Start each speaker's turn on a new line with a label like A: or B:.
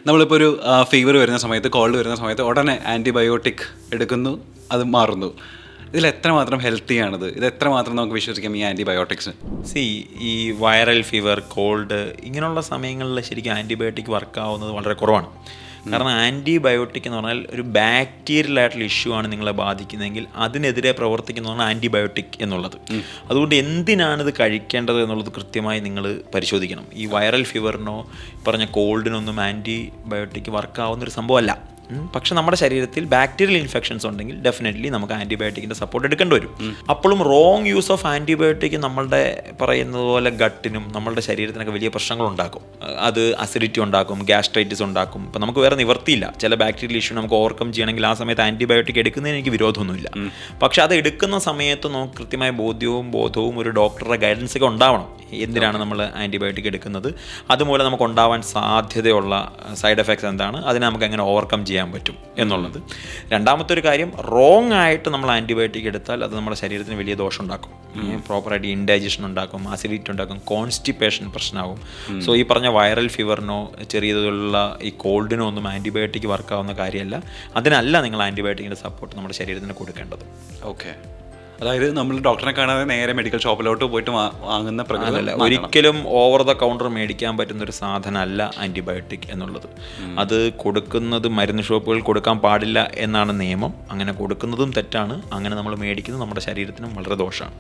A: നമ്മളിപ്പോൾ ഒരു ഫീവർ വരുന്ന സമയത്ത്, കോൾഡ് വരുന്ന സമയത്ത് ഉടനെ ആൻറ്റിബയോട്ടിക് എടുക്കുന്നു, അത് മാറുന്നു. ഇതിൽ എത്രമാത്രം ഹെൽത്തിയാണിത്? ഇത് എത്രമാത്രം നമുക്ക് വിശ്വസിക്കാം ഈ ആൻറ്റിബയോട്ടിക്സ്?
B: ഈ വൈറൽ ഫീവർ, കോൾഡ് ഇങ്ങനെയുള്ള സമയങ്ങളിൽ ശരിക്കും ആൻറ്റിബയോട്ടിക് വർക്കാവുന്നത് വളരെ കുറവാണ്. കാരണം ആൻറ്റിബയോട്ടിക് എന്ന് പറഞ്ഞാൽ ഒരു ബാക്ടീരിയൽ ആയിട്ടുള്ള ഇഷ്യൂ ആണ് നിങ്ങളെ ബാധിക്കുന്നതെങ്കിൽ അതിനെതിരെ പ്രവർത്തിക്കുന്നതാണ് ആൻറ്റിബയോട്ടിക് എന്നുള്ളത്. അതുകൊണ്ട് എന്തിനാണിത് കഴിക്കേണ്ടത് എന്നുള്ളത് കൃത്യമായി നിങ്ങൾ പരിശോധിക്കണം. ഈ വൈറൽ ഫീവറിനോ പറഞ്ഞ കോൾഡിനൊന്നും ആൻറ്റിബയോട്ടിക് വർക്കാവുന്നൊരു സംഭവമല്ല. പക്ഷെ നമ്മുടെ ശരീരത്തിൽ ബാക്ടീരിയൽ ഇൻഫെക്ഷൻസ് ഉണ്ടെങ്കിൽ ഡെഫിനറ്റ്ലി നമുക്ക് ആൻറ്റിബയോട്ടിക്കിൻ്റെ സപ്പോർട്ട് എടുക്കേണ്ടി വരും. അപ്പോഴും റോങ് യൂസ് ഓഫ് ആൻറ്റിബയോട്ടിക് നമ്മളുടെ പറയുന്നത് പോലെ ഗട്ടിനും നമ്മളുടെ ശരീരത്തിനൊക്കെ വലിയ പ്രശ്നങ്ങൾ ഉണ്ടാക്കും. അത് അസിഡിറ്റി ഉണ്ടാക്കും, ഗ്യാസ്ട്രൈറ്റിസ് ഉണ്ടാക്കും. ഇപ്പം നമുക്ക് വേറെ നിവർത്തിയില്ല. ചില ബാക്ടീരിയൽ ഇഷ്യൂ നമുക്ക് ഓവർകം ചെയ്യണമെങ്കിൽ ആ സമയത്ത് ആൻറ്റിബയോട്ടിക് എടുക്കുന്നതിന് എനിക്ക് വിരോധമൊന്നുമില്ല. പക്ഷെ അത് എടുക്കുന്ന സമയത്ത് നമുക്ക് കൃത്യമായ ബോധവും ഒരു ഡോക്ടറുടെ ഗൈഡൻസ് ഒക്കെ ഉണ്ടാവണം. എന്തിനാണ് നമ്മൾ ആൻറ്റിബയോട്ടിക് എടുക്കുന്നത്, അതുമൂലം നമുക്ക് ഉണ്ടാവാൻ സാധ്യതയുള്ള സൈഡ് എഫക്ട്സ് എന്താണ്, അതിനെ നമുക്ക് എങ്ങനെ ഓവർകം ചെയ്യാൻ പറ്റും എന്നുള്ളത്. രണ്ടാമത്തെ ഒരു കാര്യം, റോങ് ആയിട്ട് നമ്മൾ ആൻറ്റിബയോട്ടിക് എടുത്താൽ അത് നമ്മുടെ ശരീരത്തിന് വലിയ ദോഷം ഉണ്ടാക്കും. പ്രോപ്പറായിട്ട് ഇൻഡൈജഷൻ ഉണ്ടാക്കും, അസിഡിറ്റി ഉണ്ടാക്കും, കോൺസ്റ്റിപ്പേഷൻ പ്രശ്നമാകും. സോ ഈ പറഞ്ഞ വൈറൽ ഫീവറിനോ ചെറിയ തോതിലുള്ള ഈ കോൾഡിനോ ഒന്നും ആൻറ്റിബയോട്ടിക് വർക്കാവുന്ന കാര്യമല്ല. അതിനല്ല നിങ്ങൾ ആൻറ്റിബയോട്ടിക്കിൻ്റെ സപ്പോർട്ട് നമ്മുടെ ശരീരത്തിന് കൊടുക്കേണ്ടത്.
A: ഓക്കെ, അതായത് നമ്മൾ ഡോക്ടറെ കാണാതെ നേരെ മെഡിക്കൽ ഷോപ്പിലോട്ട് പോയിട്ട് വാങ്ങുന്ന പ്രകൃതമല്ല.
B: ഒരിക്കലും ഓവർ ദ കൗണ്ടർ മേടിക്കാൻ പറ്റുന്നൊരു സാധനമല്ല ആൻറ്റിബയോട്ടിക് എന്നുള്ളത്. അത് കൊടുക്കുന്നത് മരുന്ന് ഷോപ്പുകൾ കൊടുക്കാൻ പാടില്ല എന്നാണ് നിയമം. അങ്ങനെ കൊടുക്കുന്നതും തെറ്റാണ്. അങ്ങനെ നമ്മൾ മേടിക്കുന്നത് നമ്മുടെ ശരീരത്തിനും വളരെ ദോഷമാണ്.